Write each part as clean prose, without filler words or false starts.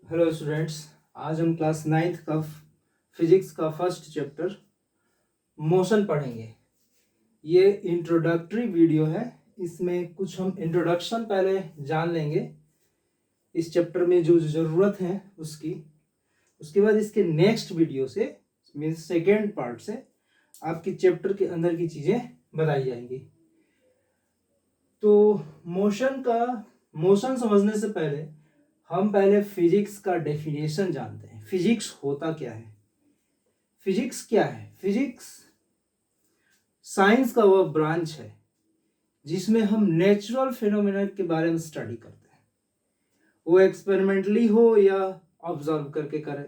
Hello students, आज हम class 9th का फिजिक्स का फर्स्ट चैप्टर मोशन पढ़ेंगे। ये इंट्रोडक्टरी वीडियो है। इसमें कुछ हम इंट्रोडक्शन पहले जान लेंगे इस चैप्टर में जो ज़रूरत है उसकी। उसके बाद इसके नेक्स्ट वीडियो से मीन्स सेकेंड पार्ट से आपकी चैप्टर के अंदर की चीज़ें बताई जाएंगी। तो मोशन समझने से पहले हम पहले फिजिक्स का डेफिनेशन जानते हैं। फिजिक्स होता क्या है? फिजिक्स क्या है? फिजिक्स साइंस का वह ब्रांच है जिसमें हम नेचुरल फिनोमेना के बारे में स्टडी करते हैं, वो एक्सपेरिमेंटली हो या ऑब्जर्व करके करें।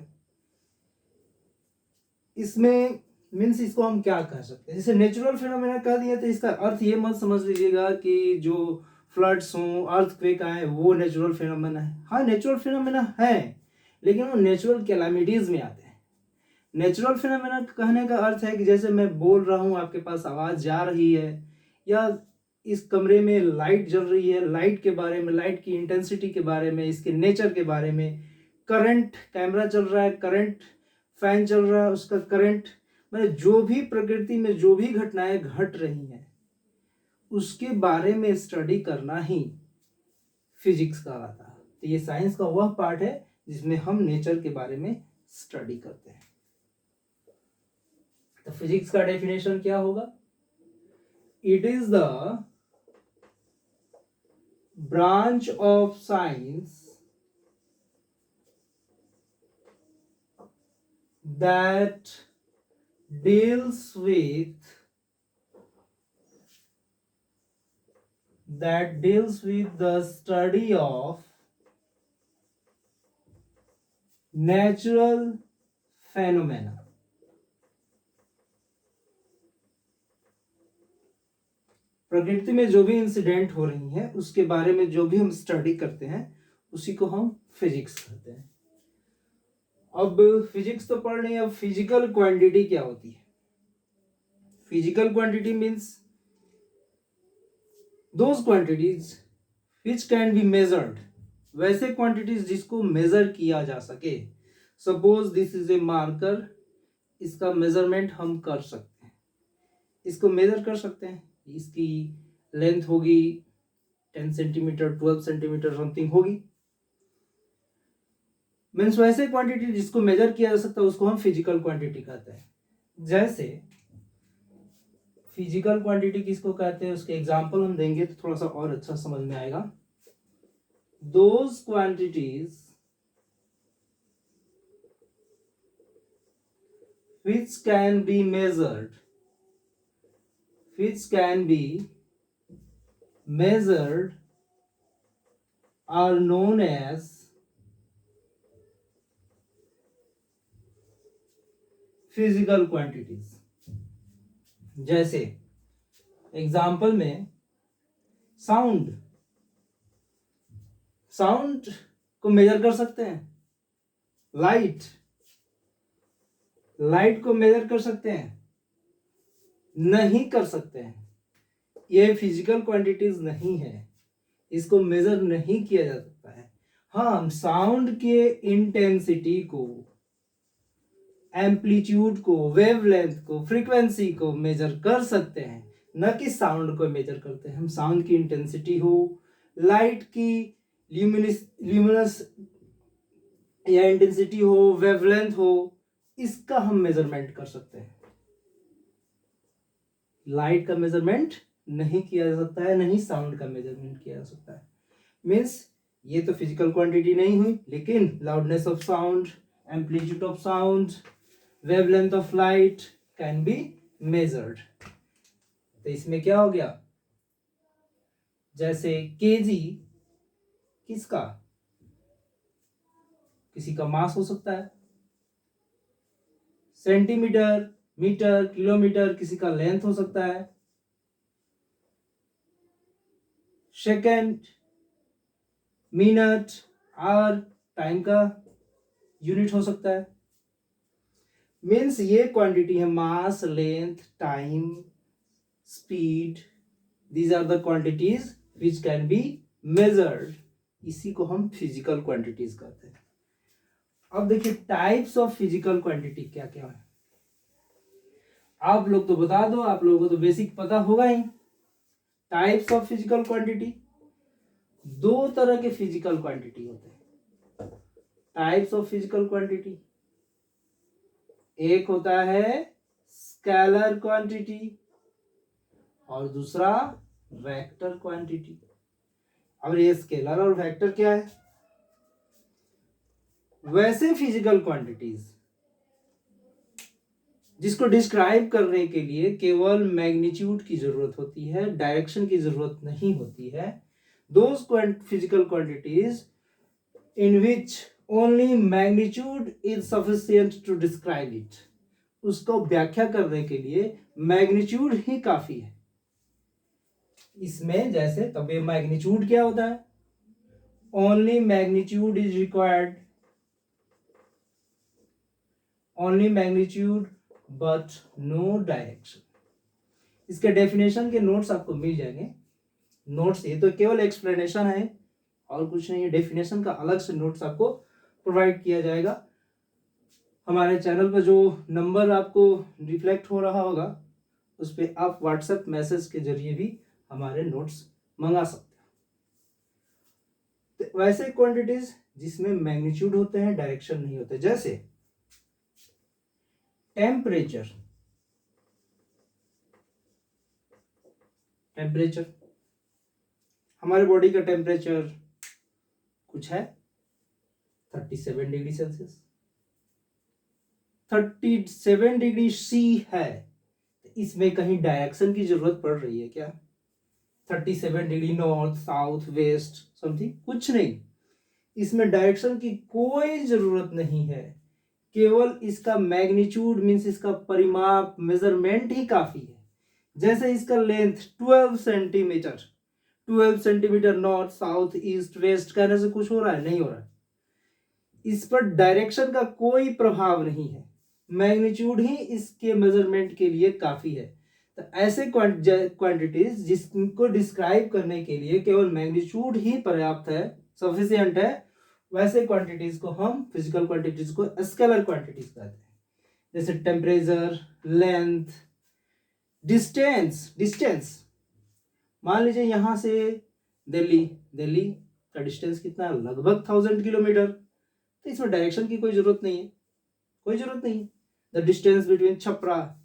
इसमें मीन्स इसको हम क्या कह सकते हैं? जैसे नेचुरल फिनोमेना कह दिया तो इसका अर्थ ये मत समझ लीजिएगा कि जो फ्लड्स हों, अर्थक्वेक आए वो नेचुरल फिनोमेना है। हाँ, नेचुरल फिनोमेना है, लेकिन वो नेचुरल कैलामिटीज में आते हैं। नेचुरल फिनोमेना कहने का अर्थ है कि जैसे मैं बोल रहा हूँ, आपके पास आवाज़ जा रही है, या इस कमरे में लाइट जल रही है, लाइट के बारे में, लाइट की इंटेंसिटी के बारे में, इसके नेचर के बारे में, करंट, कैमरा चल रहा है, करंट, फैन चल रहा है, उसका करंट, मतलब जो भी प्रकृति में जो भी घटनाएं घट रही हैं उसके बारे में स्टडी करना ही फिजिक्स का आता है। तो ये साइंस का वह पार्ट है जिसमें हम नेचर के बारे में स्टडी करते हैं। तो फिजिक्स का डेफिनेशन क्या होगा? It is the branch of science that deals with the study of natural phenomena. प्रकृति में जो भी इंसिडेंट हो रही हैं उसके बारे में जो भी हम स्टडी करते हैं उसी को हम फिजिक्स कहते हैं। अब फिजिक्स तो पढ़ रहे हैं, अब फिजिकल क्वांटिटी क्या होती है? Physical quantity means those quantities which can be measured, वैसे क्वांटिटीज जिसको मेजर किया जा सके। Suppose this is a marker, इसका मेजरमेंट हम कर सकते हैं, इसको मेजर कर सकते हैं। इसकी लेंथ होगी 10 सेंटीमीटर, 12 सेंटीमीटर समथिंग होगी। मीन्स वैसे क्वांटिटी जिसको मेजर किया जा सकता है उसको हम फिजिकल क्वांटिटी कहते हैं। जैसे फिजिकल क्वांटिटी किसको कहते हैं उसके एग्जांपल हम देंगे तो थोड़ा सा और अच्छा समझ में आएगा। Those quantities which can be measured are known as physical quantities। जैसे एग्जाम्पल में साउंड को मेजर कर सकते हैं, लाइट को मेजर कर सकते हैं, नहीं कर सकते हैं। ये फिजिकल क्वांटिटीज नहीं है, इसको मेजर नहीं किया जा सकता है। हाँ, हम साउंड के इंटेंसिटी को, एम्पलीट्यूड को, वेवलेंथ को, फ्रीक्वेंसी को मेजर कर सकते हैं, न कि साउंड को मेजर करते हैं। हम साउंड की इंटेंसिटी हो, लाइट की ल्यूमिनस या इंटेंसिटी हो, वेवलेंथ हो, इसका हम मेजरमेंट कर सकते हैं। लाइट का मेजरमेंट नहीं किया जा सकता है, नहीं साउंड का मेजरमेंट किया जा सकता है। मीन्स ये तो फिजिकल क्वांटिटी नहीं हुई, लेकिन loudness of sound, amplitude of sound, wavelength of light can be measured. तो इसमें क्या हो गया? जैसे केजी किसका, किसी का मास हो सकता है, सेंटीमीटर, मीटर, किलोमीटर किसी का लेंथ हो सकता है, सेकंड, मिनट, आवर टाइम का यूनिट हो सकता है। मीन्स ये क्वांटिटी है mass, length, time, speed, these are the quantities which can be measured. इसी को हम फिजिकल क्वांटिटीज कहते हैं। अब देखिए टाइप्स ऑफ फिजिकल क्वांटिटी क्या क्या है। आप लोग तो बता दो, आप लोगों को तो बेसिक पता होगा ही। टाइप्स ऑफ फिजिकल क्वांटिटी, दो तरह के फिजिकल क्वांटिटी होते हैं। टाइप्स ऑफ फिजिकल क्वांटिटी, एक होता है स्केलर क्वांटिटी और दूसरा वेक्टर क्वांटिटी। अब ये स्केलर और वेक्टर क्या है? वैसे फिजिकल क्वांटिटीज जिसको डिस्क्राइब करने के लिए केवल मैग्नीट्यूड की जरूरत होती है, डायरेक्शन की जरूरत नहीं होती है। Those physical quantities in which only magnitude is sufficient to describe it, उसको व्याख्या करने के लिए मैग्नीट्यूड ही काफी है। इसमें जैसे तब ये मैग्नीट्यूड क्या होता है? Only magnitude is required, only magnitude but no direction. इसके डेफिनेशन के नोट्स आपको मिल जाएंगे। नोट्स ये तो केवल एक्सप्लेनेशन है और कुछ नहीं है। डेफिनेशन का अलग से नोट्स आपको प्रोवाइड किया जाएगा। हमारे चैनल पर जो नंबर आपको रिफ्लेक्ट हो रहा होगा उस पर आप व्हाट्सएप मैसेज के जरिए भी हमारे नोट्स मंगा सकते हो। तो वैसे क्वांटिटीज जिसमें मैग्नीट्यूड होते हैं, डायरेक्शन नहीं होते, जैसे टेम्परेचर। टेम्परेचर, हमारे बॉडी का टेम्परेचर कुछ है 37 डिग्री सेल्सियस, 37 डिग्री सी है। इसमें कहीं डायरेक्शन की जरूरत पड़ रही है क्या? 37 degree north, south, west, something, कुछ नहीं। इसमें डायरेक्शन की कोई जरूरत नहीं है। केवल इसका मैग्नीट्यूड मीन्स इसका परिमाप, मेजरमेंट ही काफी है। जैसे इसका length 12 centimetre, 12 centimetre north, south, east, west कहने से कुछ हो रहा है? नहीं हो रहा है। इस पर डायरेक्शन का कोई प्रभाव नहीं है, मैग्नीट्यूड ही इसके मेजरमेंट के लिए काफी है। तो ऐसे क्वांटिटीज जिसको डिस्क्राइब करने के लिए केवल मैग्नीट्यूड ही पर्याप्त है, सफिशिएंट है, वैसे क्वांटिटीज को हम फिजिकल क्वांटिटीज को स्केलर क्वांटिटीज कहते हैं। जैसे टेम्परेचर, लेंथ, डिस्टेंस। मान लीजिए यहां से दिल्ली का डिस्टेंस कितना है? लगभग 1000 किलोमीटर। तो इसमें डायरेक्शन की कोई जरूरत नहीं है, कोई जरूरत नहीं। द डिस्टेंस बिटवीन छपरा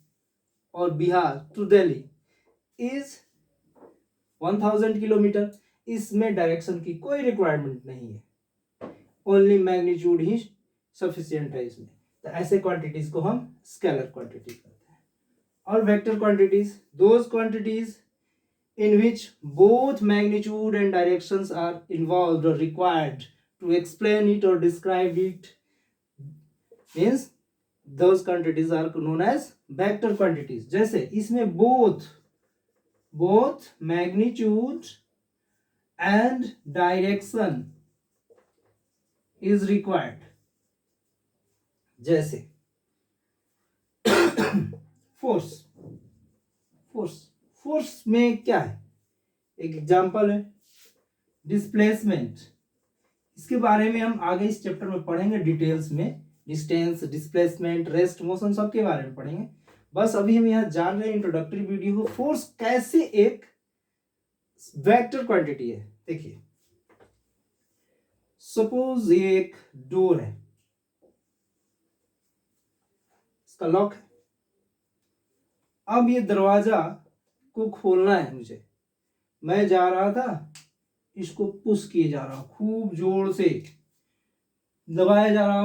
और Bihar to Delhi is 1000 kilometre. इसमें डायरेक्शन की कोई रिक्वायरमेंट नहीं है, ओनली मैग्नीट्यूड ही सफिशिएंट है इसमें। तो ऐसे क्वांटिटीज को हम स्केलर क्वांटिटी कहते हैं। और vector quantities, those quantities in which both magnitude and directions are involved or required to explain it or describe it, means those quantities are known as vector quantities. जैसे इसमें both magnitude and direction is required. जैसे force में क्या है? एक example है displacement. इसके बारे में हम आगे इस चैप्टर में पढ़ेंगे डिटेल्स में। डिस्टेंस, डिस्प्लेसमेंट, रेस्ट, मोशन सबके बारे में पढ़ेंगे। बस अभी हम यहाँ जान रहे हैं इंट्रोडक्टरी वीडियो को, फोर्स कैसे एक वेक्टर क्वांटिटी है। देखिए सपोज ये एक डोर है, इसका लॉक है। अब ये दरवाजा को खोलना है मुझे, मैं जा रहा था, इसको पुश किए जा रहा हूं, खूब जोर से दबाए जा रहा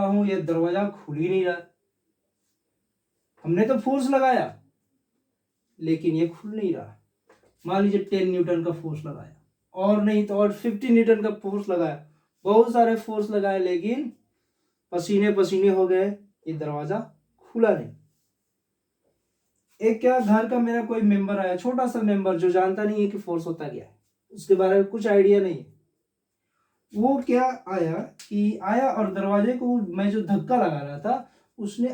हूं, ये दरवाजा खुल ही नहीं रहा। हमने तो फोर्स लगाया लेकिन ये खुल नहीं रहा। मान लीजिए 10 न्यूटन का फोर्स लगाया, और नहीं तो और 50 न्यूटन का फोर्स लगाया, बहुत सारे फोर्स लगाए, लेकिन पसीने पसीने हो गए, ये दरवाजा खुला नहीं। एक क्या, घर का मेरा कोई मेंबर आया, छोटा सा मेंबर जो जानता नहीं है कि फोर्स होता क्या है, उसके बारे में कुछ आइडिया नहीं है। वो क्या आया और दरवाजे को मैं जो धक्का लगा रहा था उसने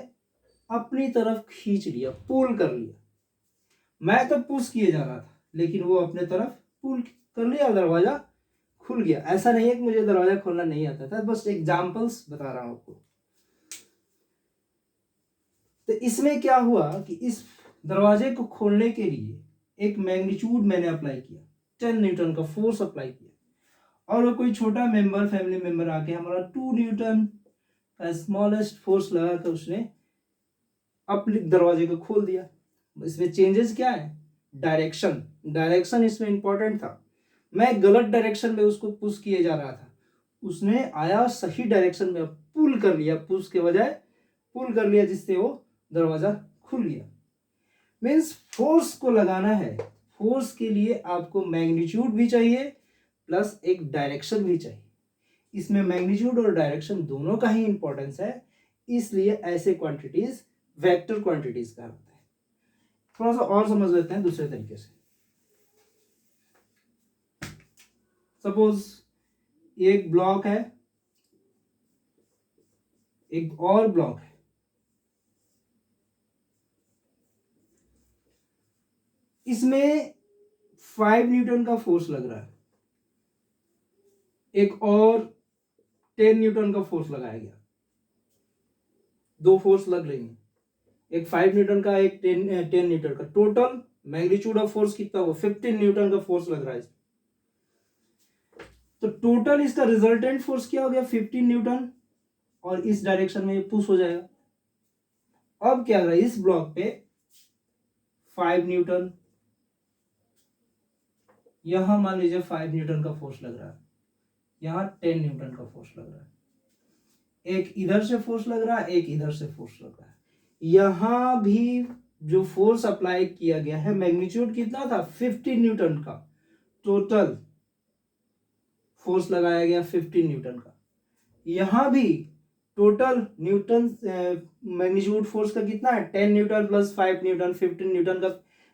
अपनी तरफ खींच लिया, पुल कर लिया। मैं तो पुश किए जा रहा था लेकिन वो अपने तरफ पुल कर लिया, दरवाजा खुल गया। ऐसा नहीं है कि मुझे दरवाजा खोलना नहीं आता था, बस एग्जाम्पल्स बता रहा हूं आपको। तो इसमें क्या हुआ कि इस दरवाजे को खोलने के लिए एक मैग्नीट्यूड मैंने अप्लाई किया, 10 न्यूटन का फोर्स अप्लाई किया, और वो कोई छोटा मेंबर, फैमिली मेंबर आके हमारा 2 न्यूटन का स्मॉलेस्ट फोर्स लगा कर उसने अपने दरवाजे को खोल दिया। इसमें चेंजेस क्या है? डायरेक्शन। डायरेक्शन इसमें इंपॉर्टेंट था। मैं गलत डायरेक्शन में उसको पुश किए जा रहा था, उसने आया सही डायरेक्शन में, पुल कर लिया, पुश के बजाय पुल कर लिया, जिससे वो दरवाजा खुल गया। मीन्स फोर्स को लगाना है, फोर्स के लिए आपको मैग्नीट्यूड भी चाहिए प्लस एक डायरेक्शन भी चाहिए। इसमें मैग्नीट्यूड और डायरेक्शन दोनों का ही इंपॉर्टेंस है, इसलिए ऐसे क्वांटिटीज वेक्टर क्वांटिटीज कहलाते हैं। थोड़ा सा और समझ लेते हैं दूसरे तरीके से। सपोज एक ब्लॉक है, एक और ब्लॉक है, इसमें 5 न्यूटन का फोर्स लग रहा है, एक और 10 न्यूटन का फोर्स लगाया गया, दो फोर्स लग रही हैं, एक 5 न्यूटन का, एक 10 न्यूटन का। टोटल मैग्नीट्यूड ऑफ फोर्स कितना हुआ? 15 न्यूटन का फोर्स लग रहा है। तो टोटल इसका रिजल्टेंट फोर्स क्या हो गया? 15 न्यूटन, और इस डायरेक्शन में ये पुश हो जाएगा। अब क्या होगा? इस ब्लॉक पे 5 न्यूटन, यहां मान लीजिए 5 न्यूटन का फोर्स लग रहा है, यहां 10 न्यूटन का फोर्स लग रहा है, एक इधर से फोर्स लग रहा है, एक इधर से फोर्स लग रहा है। यहां भी जो फोर्स अप्लाई किया गया है, मैग्नीट्यूड कितना था? 15 न्यूटन का। टोटल फोर्स लगाया गया 15 न्यूटन का। यहां भी टोटल न्यूटन मैग्नीट्यूड फोर्स का कितना है? 10 न्यूटन प्लस 5 न्यूटन, 15 न्यूटन का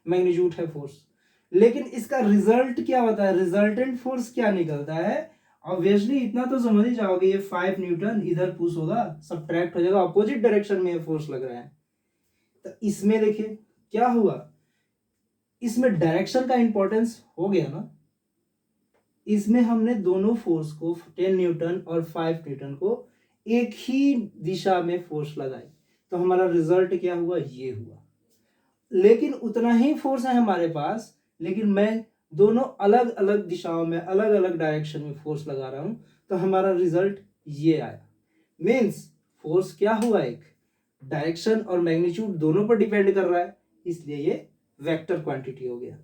मैग्नीट्यूड है फोर्स। लेकिन इसका रिजल्ट क्या होता है? रिजल्टेंट फोर्स क्या निकलता है? ऑब्वियसली इतना तो समझ ही जाओगे, ये 5 न्यूटन इधर पुश होगा, सब्ट्रैक्ट हो जाएगा, अपोजिट डायरेक्शन में ये फोर्स लग रहा है। तो इसमें देखिए क्या हुआ, इसमें डायरेक्शन का इंपॉर्टेंस हो गया ना। इसमें हमने दोनों फोर्स को, 10 न्यूटन और 5 न्यूटन को, एक ही दिशा में फोर्स लगाए, तो हमारा रिजल्ट क्या हुआ? ये हुआ। लेकिन उतना ही फोर्स है हमारे पास, लेकिन मैं दोनों अलग अलग दिशाओं में, अलग अलग डायरेक्शन में फोर्स लगा रहा हूं, तो हमारा रिजल्ट ये आया। मीन्स फोर्स क्या हुआ? एक डायरेक्शन और मैग्नीट्यूड दोनों पर डिपेंड कर रहा है, इसलिए ये वेक्टर क्वांटिटी हो गया।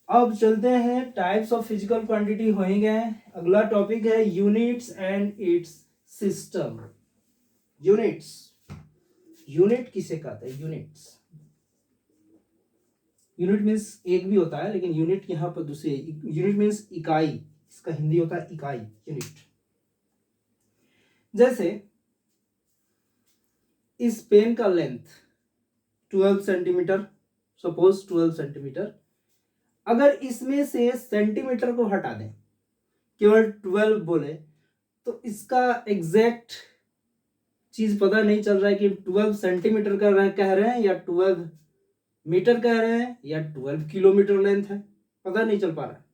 अब चलते हैं, टाइप्स ऑफ फिजिकल क्वांटिटी हो ही गए। अगला टॉपिक है units and it's system. Units, unit किसे कहते हैं? यूनिट्स, यूनिट मीन्स एक भी होता है, लेकिन यूनिट यहां पर दूसरी। यूनिट मीन्स इकाई, इसका हिंदी होता है इकाई, यूनिट। जैसे इस पेन का लेंथ 12 सेंटीमीटर, सपोज 12 सेंटीमीटर। अगर इसमें से सेंटीमीटर को हटा दें, केवल 12 बोले, तो इसका एग्जैक्ट चीज पता नहीं चल रहा है कि 12 सेंटीमीटर कह रहे हैं या 12 मीटर कह रहे हैं या 12 किलोमीटर लेंथ है, पता नहीं चल पा रहा है।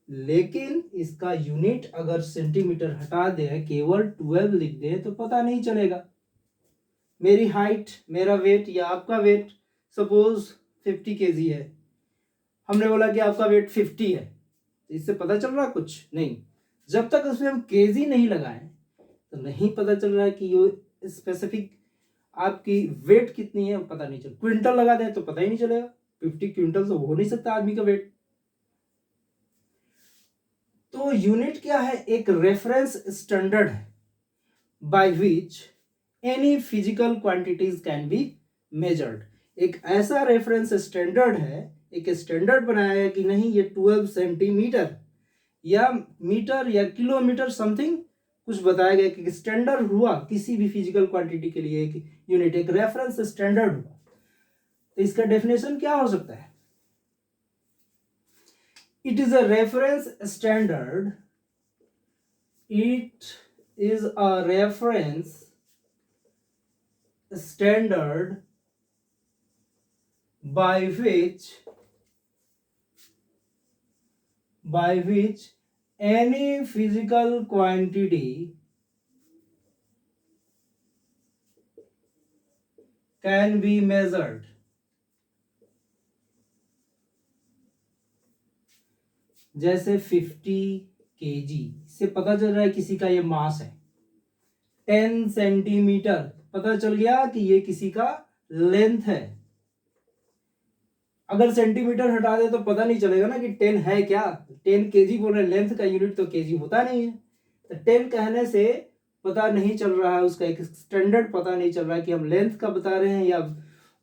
लेकिन इसका यूनिट अगर सेंटीमीटर हटा दे, केवल 12 लिख दे, तो पता नहीं चलेगा। मेरी हाइट, मेरा वेट या आपका वेट सपोज 50 केजी है, हमने बोला कि आपका वेट 50 है, तो इससे पता चल रहा कुछ नहीं। जब तक उसमें हम केजी नहीं लगाएं, तो नहीं पता चल रहा है कि ये स्पेसिफिक आपकी वेट कितनी है, पता नहीं चल। क्विंटल लगा दें तो पता ही नहीं चलेगा, 50 क्विंटल तो हो नहीं सकता आदमी का वेट। तो यूनिट क्या है? एक रेफरेंस स्टैंडर्ड है by which any physical quantities can be measured. एक ऐसा रेफरेंस स्टैंडर्ड है, एक स्टैंडर्ड बनाया है कि नहीं, ये 12 सेंटीमीटर या मीटर या किलोमीटर समथिंग कुछ बताया गया कि स्टैंडर्ड हुआ किसी भी फिजिकल क्वांटिटी के लिए। एक यूनिट, एक रेफरेंस स्टैंडर्ड हुआ। तो इसका डेफिनेशन क्या हो सकता है? It is a reference standard, it is a reference standard by which by which any physical quantity can be measured. जैसे 50 kg से पता चल रहा है किसी का ये मास है। 10 सेंटीमीटर पता चल गया कि ये किसी का लेंथ है। अगर सेंटीमीटर हटा दे तो पता नहीं चलेगा ना कि 10 है क्या। 10 kg बोल रहे हैं, लेंथ का यूनिट तो केजी होता नहीं है। तो 10 कहने से पता नहीं चल रहा है, उसका एक स्टैंडर्ड पता नहीं चल रहा है कि हम लेंथ का बता रहे हैं या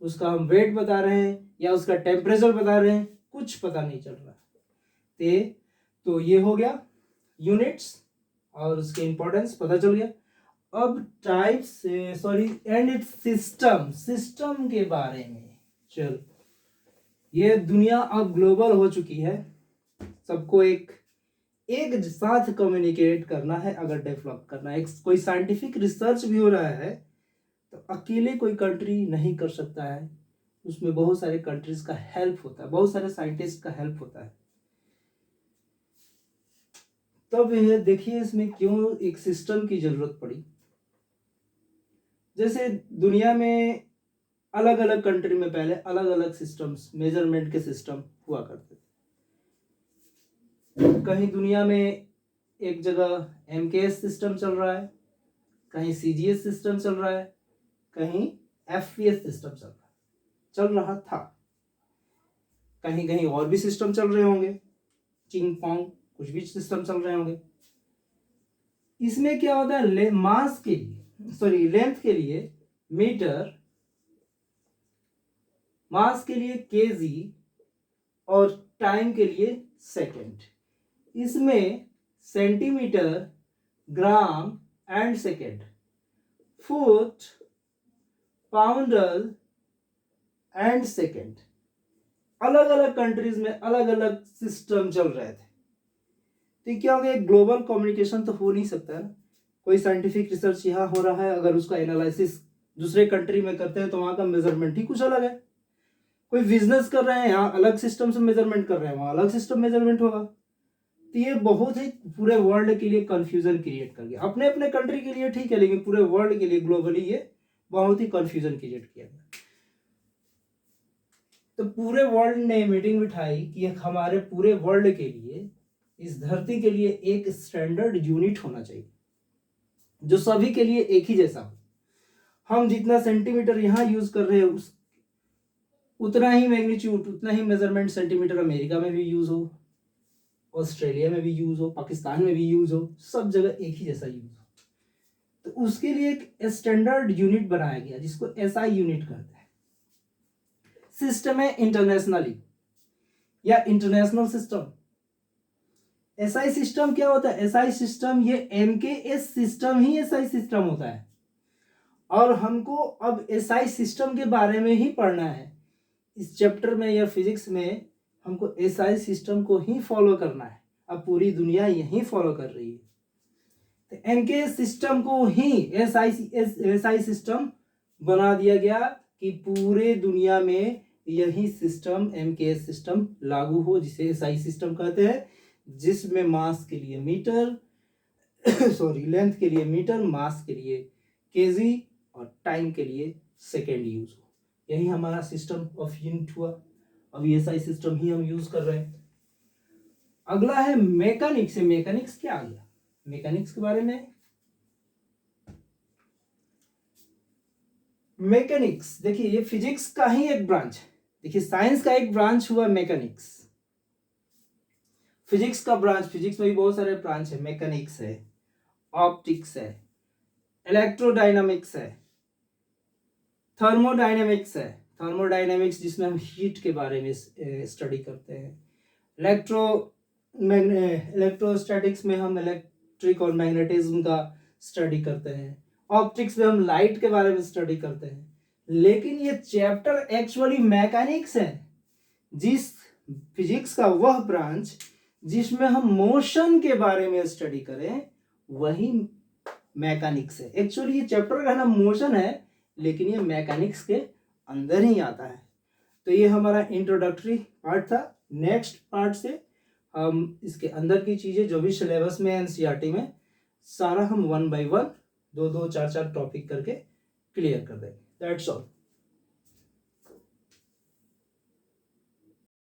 उसका हम वेट बता रहे हैं या उसका टेम्परेचर बता रहे हैं, कुछ पता नहीं चल रहा है। तो ये हो गया यूनिट्स और उसके इंपॉर्टेंस पता चल गया। अब टाइप्स एंड इट्स सिस्टम के बारे में चलो। ये दुनिया अब ग्लोबल हो चुकी है, सबको एक साथ कम्युनिकेट करना है। अगर डेवलप करना है, कोई साइंटिफिक रिसर्च भी हो रहा है तो अकेले कोई कंट्री नहीं कर सकता है, उसमें बहुत सारे कंट्रीज का हेल्प होता है, बहुत सारे साइंटिस्ट का हेल्प होता है। तब ये देखिए इसमें क्यों एक सिस्टम की जरूरत पड़ी। जैसे दुनिया में अलग अलग कंट्री में पहले अलग अलग सिस्टम्स, मेजरमेंट के सिस्टम हुआ करते थे। कहीं दुनिया में एक जगह MKS सिस्टम चल रहा है, कहीं CGS सिस्टम चल रहा है, कहीं FPS सिस्टम चल रहा था। कहीं कहीं और भी सिस्टम चल रहे होंगे, चिंग पोंग कुछ भी सिस्टम चल रहे होंगे। इसमें क्या होता है, मास के लिए लेंथ के लिए मीटर, मास के लिए केजी और टाइम के लिए सेकंड। इसमें centimetre, gram and second, foot, poundal and second, अलग अलग कंट्रीज में अलग अलग सिस्टम चल रहे थे। तो क्या हो गया, ग्लोबल कम्युनिकेशन तो हो नहीं सकता है। कोई साइंटिफिक रिसर्च यहाँ हो रहा है, अगर उसका एनालिसिस दूसरे कंट्री में करते हैं तो वहाँ का मेजरमेंट ही कुछ अलग है। कोई बिजनेस कर रहे हैं, यहाँ अलग सिस्टम से मेजरमेंट कर रहे हैं, वहाँ अलग सिस्टम मेजरमेंट होगा। तो ये बहुत ही पूरे वर्ल्ड के लिए कंफ्यूजन क्रिएट कर गया। अपने अपने कंट्री के लिए ठीक है, लेकिन पूरे वर्ल्ड के लिए ग्लोबली ये बहुत ही कंफ्यूजन क्रिएट किया गया। तो पूरे वर्ल्ड ने मीटिंग बिठाई कि हमारे पूरे वर्ल्ड के लिए, इस धरती के लिए एक स्टैंडर्ड यूनिट होना चाहिए जो सभी के लिए एक ही जैसा हो। हम जितना सेंटीमीटर यहाँ यूज कर रहे हैं उतना ही मैग्नीट्यूड, उतना ही मेजरमेंट सेंटीमीटर अमेरिका में भी यूज हो, ऑस्ट्रेलिया में भी यूज हो, पाकिस्तान में भी यूज हो, सब जगह एक ही जैसा यूज हो। तो उसके लिए एक स्टैंडर्ड यूनिट बनाया गया जिसको SI यूनिट कहते हैं। सिस्टम है इंटरनेशनली या इंटरनेशनल सिस्टम। SI सिस्टम क्या होता है, SI सिस्टम ये MKS सिस्टम ही SI सिस्टम होता है। और हमको अब SI सिस्टम के बारे में ही पढ़ना है इस चैप्टर में या फिजिक्स में। हमको SI सिस्टम को ही फॉलो करना है। अब पूरी दुनिया यही फॉलो कर रही है, तो MKS सिस्टम को ही SI सिस्टम बना दिया गया कि पूरे दुनिया में यही सिस्टम MKS सिस्टम लागू हो, जिसे SI सिस्टम कहते हैं, जिसमें मास के लिए मीटर लेंथ के लिए मीटर, मास के लिए केजी और टाइम के लिए सेकेंड यूज हो। यही हमारा सिस्टम ऑफ यूनिट हुआ। अब SI सिस्टम ही हम यूज कर रहे हैं। अगला है मैकेनिक्स। मैकेनिक्स क्या आ गया, मैकेनिक्स के बारे में। मैकेनिक्स देखिए, ये फिजिक्स का ही एक ब्रांच है। देखिए साइंस का एक ब्रांच हुआ मैकेनिक्स, फिजिक्स का ब्रांच। फिजिक्स में भी बहुत सारे ब्रांच है, मैकेनिक्स है, ऑप्टिक्स है, इलेक्ट्रोडायनामिक्स है, थर्मोडायनामिक्स है। थर्मोडायनामिक्स जिसमें हम हीट के बारे में स्टडी करते हैं। इलेक्ट्रोस्टैटिक्स में हम इलेक्ट्रिक और मैग्नेटिज्म का स्टडी करते हैं। ऑप्टिक्स में हम लाइट के बारे में स्टडी करते हैं। लेकिन ये चैप्टर एक्चुअली मैकेनिक्स है, जिस फिजिक्स का वह ब्रांच जिसमें हम मोशन के बारे में स्टडी करें वही मैकेनिक्स है। एक्चुअली ये चैप्टर का नाम मोशन है, लेकिन ये मैकेनिक्स के अंदर ही आता है। तो ये हमारा इंट्रोडक्टरी पार्ट था। नेक्स्ट पार्ट से हम इसके अंदर की चीज़ें जो भी सिलेबस में एनसीईआरटी में सारा हम 1 by 1 2 2 4 4 टॉपिक करके क्लियर कर देंगे। That's all.